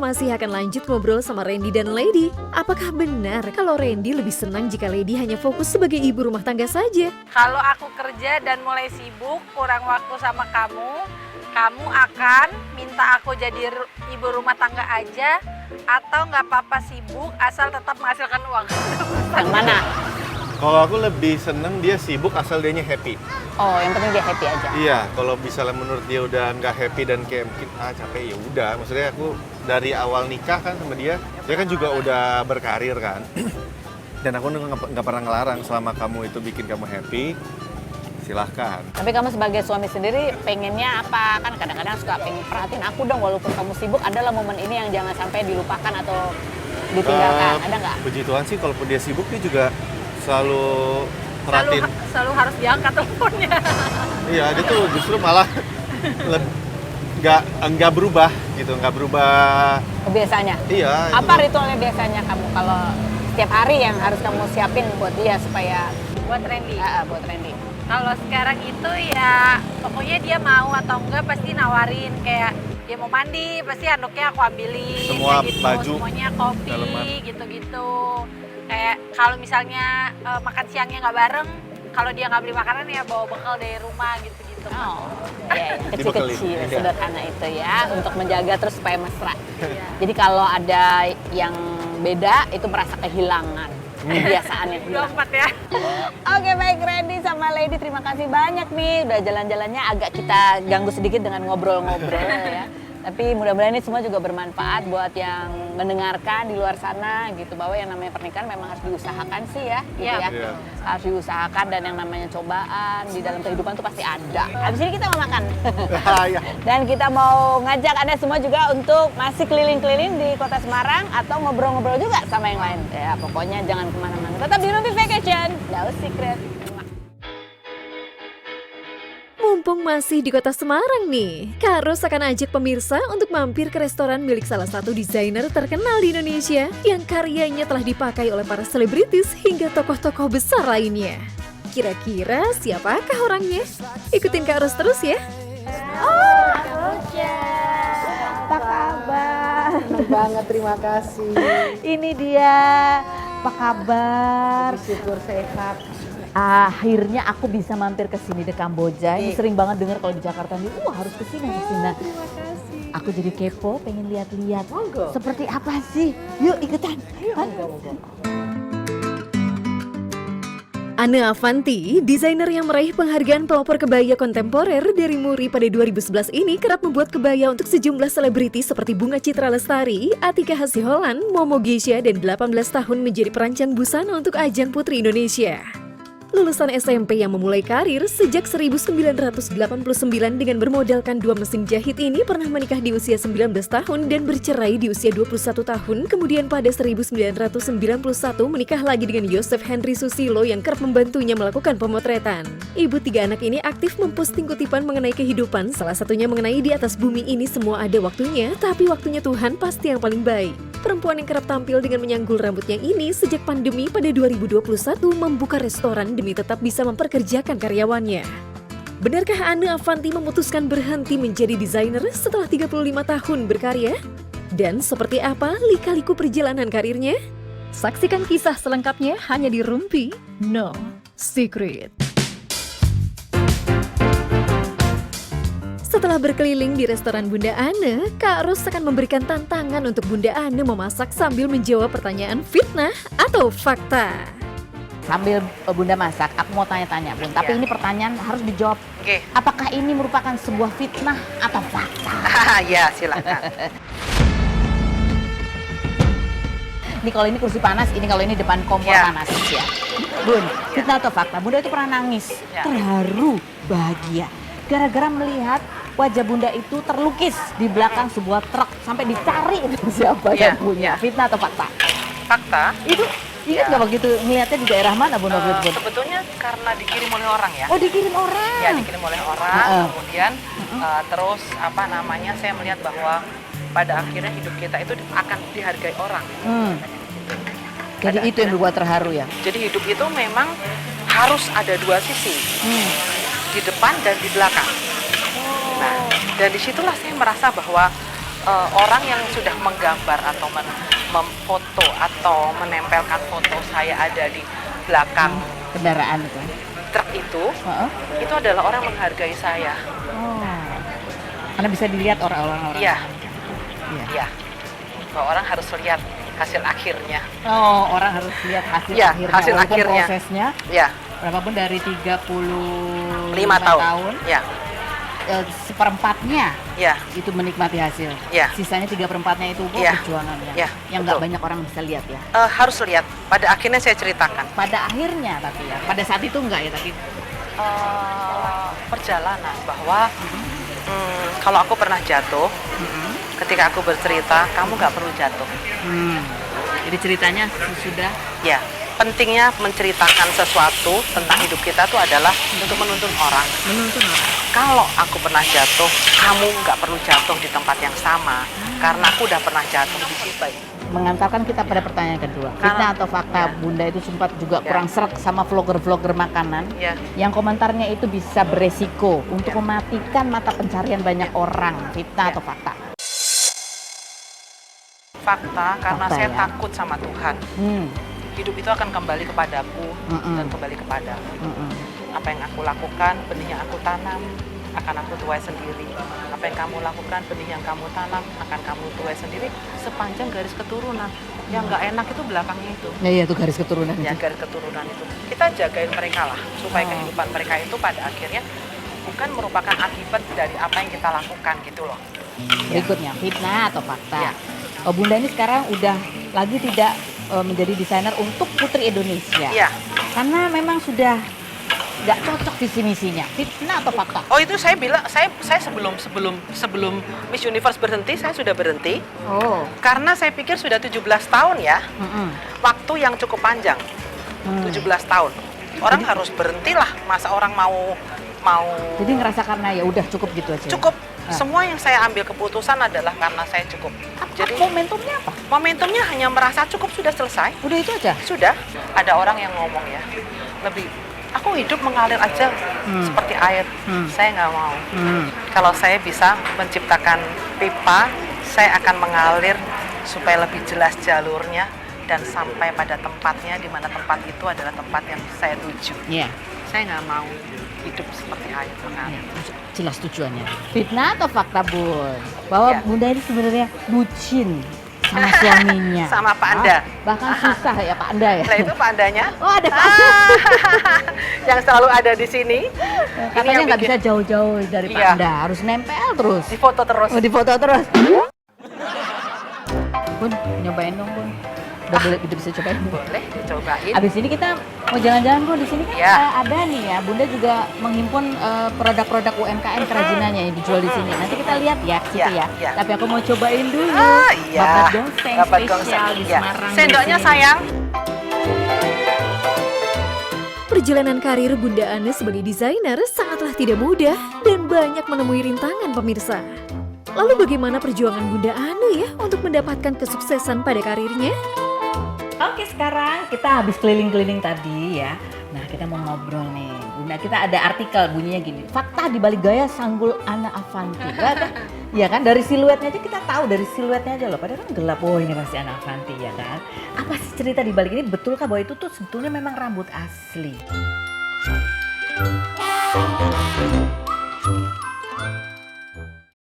masih akan lanjut ngobrol sama Randy dan Lady. Apakah benar kalau Randy lebih senang jika Lady hanya fokus sebagai ibu rumah tangga saja? Kalau aku kerja dan mulai sibuk, kurang waktu sama kamu, kamu akan minta aku jadi ibu rumah tangga aja atau nggak apa-apa sibuk asal tetap menghasilkan uang? Yang mana? Kalau aku lebih seneng dia sibuk asal dianya happy. Oh, yang penting dia happy aja. Iya, kalau misalnya menurut dia udah nggak happy dan kayak mungkin capek ya udah. Maksudnya aku dari awal nikah kan sama dia kan juga udah berkarir kan. Dan aku nggak pernah ngelarang selama kamu itu bikin kamu happy, silahkan. Tapi kamu sebagai suami sendiri pengennya apa? Kan kadang-kadang suka pengen perhatiin aku dong walaupun kamu sibuk, adalah momen ini yang jangan sampai dilupakan atau ditinggalkan. Ada nggak? Puji Tuhan sih kalau dia sibuk dia juga selalu perhatiin. Selalu harus diangkat teleponnya. Iya, dia tuh justru malah nggak berubah gitu, nggak berubah. Biasanya? Iya. Apa ritualnya biasanya kamu kalau setiap hari yang harus kamu siapin buat dia supaya Buat Randy? buat Randy? Kalau sekarang itu ya pokoknya dia mau atau enggak pasti nawarin, kayak dia mau mandi pasti handuknya aku ambilin. Semua kayak gitu. baju, semuanya kopi daleman. gitu-gitu. Kayak kalau misalnya makan siangnya nggak bareng, kalau dia nggak beli makanan ya bawa bekal dari rumah gitu-gitu. Oh, iya, Dibekali. kecil-kecil, Iya. sederhana itu ya, untuk menjaga terus supaya mesra. Iya. Jadi kalau ada yang beda, itu merasa kehilangan. Kebiasaan yang hilang. 24 ya. Oke, baik Randy sama Lady, terima kasih banyak nih. Udah jalan-jalannya agak kita ganggu sedikit dengan ngobrol-ngobrol ya. Tapi mudah-mudahan ini semua juga bermanfaat buat yang mendengarkan di luar sana gitu, bahwa yang namanya pernikahan memang harus diusahakan sih ya, gitu Iya. ya. Iya. Harus diusahakan, dan yang namanya cobaan di dalam kehidupan tuh pasti ada. Habis ini kita mau makan. Iya. Dan kita mau ngajak Anda semua juga untuk masih keliling-keliling di Kota Semarang atau ngobrol-ngobrol juga sama yang lain. Ya, pokoknya jangan kemana-mana. Tetap di Rumpi Vacation. No secret. Mumpung masih di kota Semarang nih, Kak Ros akan ajak pemirsa untuk mampir ke restoran milik salah satu desainer terkenal di Indonesia yang karyanya telah dipakai oleh para selebritis hingga tokoh-tokoh besar lainnya. Kira-kira siapakah orangnya? Ikutin Kak Ros terus ya. Apa kabar? Senang banget, terima kasih. Ini dia, apa kabar? Syukur sehat. Akhirnya aku bisa mampir ke sini di Kamboja. Ini sering banget dengar kalau di Jakarta nih, harus ke sini, ke sini. Terima kasih. Aku jadi kepo, pengen lihat-lihat. Seperti apa sih? Yuk ikutan. Anne Avanti, desainer yang meraih penghargaan pelopor kebaya kontemporer dari Muri pada 2011 ini kerap membuat kebaya untuk sejumlah selebriti seperti Bunga Citra Lestari, Atika Hasiholan, Momo Geisha, dan 18 tahun menjadi perancang busana untuk ajang Putri Indonesia. Lulusan SMP yang memulai karir sejak 1989 dengan bermodalkan 2 mesin jahit ini pernah menikah di usia 19 tahun dan bercerai di usia 21 tahun. Kemudian pada 1991 menikah lagi dengan Yosef Henry Susilo yang kerap membantunya melakukan pemotretan. Ibu 3 anak ini aktif memposting kutipan mengenai kehidupan, salah satunya mengenai di atas bumi ini semua ada waktunya, tapi waktunya Tuhan pasti yang paling baik. Perempuan yang kerap tampil dengan menyanggul rambutnya ini sejak pandemi pada 2021 membuka restoran demi tetap bisa memperkerjakan karyawannya. Benarkah Anne Avanti memutuskan berhenti menjadi desainer setelah 35 tahun berkarya? Dan seperti apa lika-liku perjalanan karirnya? Saksikan kisah selengkapnya hanya di Rumpi No Secret. Setelah berkeliling di restoran Bunda Anne, Kak Ros akan memberikan tantangan untuk Bunda Anne memasak sambil menjawab pertanyaan fitnah atau fakta. Sambil Bunda masak, aku mau tanya-tanya Bun. Tapi ini pertanyaan harus dijawab. Oke. Apakah ini merupakan sebuah fitnah atau fakta? Ya, silakan. Ini kalau ini kursi panas, ini kalau ini depan kompor Ya. panas ya. Bun, fitnah atau fakta? Bunda itu pernah nangis, Ya. terharu, bahagia. Gara-gara melihat wajah Bunda itu terlukis di belakang sebuah truk sampai dicari itu siapa Ya, yang punya. ya. Fitnah atau fakta? Fakta. Itu ingat nggak begitu ngelihatnya di daerah mana Bunda Bun? Sebetulnya karena dikirim oleh orang ya. Oh dikirim orang. Ya dikirim oleh orang, Heeh. kemudian terus apa namanya saya melihat bahwa pada akhirnya hidup kita itu akan dihargai orang. Jadi Pada itu yang berbuat terharu ya? Jadi hidup itu memang harus ada dua sisi, di depan dan di belakang. Nah, dan disitulah saya merasa bahwa orang yang sudah menggambar atau memfoto atau menempelkan foto saya ada di belakang Kendaraan itu. truk itu Heeh. itu adalah orang menghargai saya. Oh. Karena bisa dilihat orang-orang. Iya, Iya. iya. Bahwa orang harus lihat hasil akhirnya. Oh, orang harus lihat hasil Iya, akhirnya. hasil Walaupun akhirnya. prosesnya Ya, berapapun dari 5 tahun. tahun Ya, seperempatnya ya, itu menikmati hasil. ya. Sisanya 3/4-nya itu Iya. perjuangannya. Iya, Yang nggak betul. banyak orang bisa lihat ya. Harus lihat. Pada akhirnya saya ceritakan. Pada akhirnya tapi ya. Pada saat itu enggak ya tapi. Perjalanan bahwa kalau aku pernah jatuh, ketika aku bercerita, kamu nggak perlu jatuh. Jadi ceritanya sudah Ya, pentingnya menceritakan sesuatu tentang hidup kita itu adalah untuk menuntun orang. menuntun orang. Kalau aku pernah jatuh, kamu nggak perlu jatuh di tempat yang sama, karena aku udah pernah jatuh di situ. Mengantarkan kita pada pertanyaan kedua. Karena- Fitnah atau fakta? Ya. Bunda itu sempat juga Ya. kurang serak sama vlogger-vlogger makanan. Ya, Yang komentarnya itu bisa beresiko untuk Ya. mematikan mata pencarian banyak orang. Fitnah Ya. atau fakta? fakta karena Fakta, saya ya. takut sama Tuhan. Hidup itu akan kembali kepadaku dan kembali kepadamu. Apa yang aku lakukan, benih yang aku tanam, akan aku tuai sendiri. Apa yang kamu lakukan, benih yang kamu tanam, akan kamu tuai sendiri sepanjang garis keturunan. Yang nggak enak itu belakangnya itu. Ya iya tuh garis keturunan Ya, itu. garis keturunan itu. Kita jagain mereka lah, supaya Oh. kehidupan mereka itu pada akhirnya bukan merupakan akibat dari apa yang kita lakukan gitu loh. Berikutnya, fitnah atau fakta? Ya. Oh, Bunda ini sekarang udah lagi tidak menjadi desainer untuk Putri Indonesia. Iya. Karena memang sudah nggak cocok visi misinya. Fitnah atau fakta? Oh, itu saya bilang, saya sebelum Miss Universe berhenti, saya sudah berhenti. Oh. Karena saya pikir sudah 17 tahun ya, waktu yang cukup panjang. 17 tahun. Orang harus berhentilah, masa orang mau Jadi ngerasa karena ya udah cukup gitu aja. cukup. Nah. Semua yang saya ambil keputusan adalah karena saya cukup. Jadi Momentumnya apa? momentumnya hanya merasa cukup, sudah selesai. Udah itu aja. Sudah. Ada orang yang ngomong ya, lebih aku hidup mengalir aja seperti air. Saya nggak mau. Kalau saya bisa menciptakan pipa, saya akan mengalir supaya lebih jelas jalurnya dan sampai pada tempatnya, di mana tempat itu adalah tempat yang saya tuju. Iya. Saya nggak mau hidup seperti air mengalir. Jelas tujuannya. Fitnah atau fakta, Bun? Bahwa Ya. Bunda ini sebenarnya bucin sama suaminya. Sama Pak Anda. Bahkan susah ya Pak Anda ya. Nah itu Pak Andanya. Oh ada Pak. Yang selalu ada di sini. Katanya yang nggak bikin- bisa jauh-jauh dari Pak Iya. Anda, harus nempel terus. Di foto terus. Oh, difoto terus. Bun, nyobain dong, Bun. Udah boleh kita bisa cobain. Boleh dicobain. Abis ini kita mau jalan-jalan, Bun. Di sini kan Iya. ada nih ya. Bunda juga menghimpun produk-produk UMKM kerajinannya yang dijual di sini. Nanti kita lihat ya, ke situ Iya, ya. iya. Tapi aku mau cobain dulu. Iya. Babat gongseng Babat spesial gongseng, di iya. Semarang. Sendoknya di sini. sayang. Perjalanan karir Bunda Ane sebagai desainer sangatlah tidak mudah dan banyak menemui rintangan pemirsa. Lalu bagaimana perjuangan Bunda Ane ya untuk mendapatkan kesuksesan pada karirnya? Oke, sekarang kita habis keliling-keliling tadi ya. Nah, kita mau ngobrol nih. Bunda, kita ada artikel bunyinya gini. Fakta di balik gaya sanggul Ana Avanti. Iya kan? Dari siluetnya aja kita tahu, dari siluetnya aja loh. Padahal kan gelap. Oh, ini pasti Ana Avanti ya kan? Apa sih cerita di balik ini? Betulkah bahwa itu tuh sebetulnya memang rambut asli?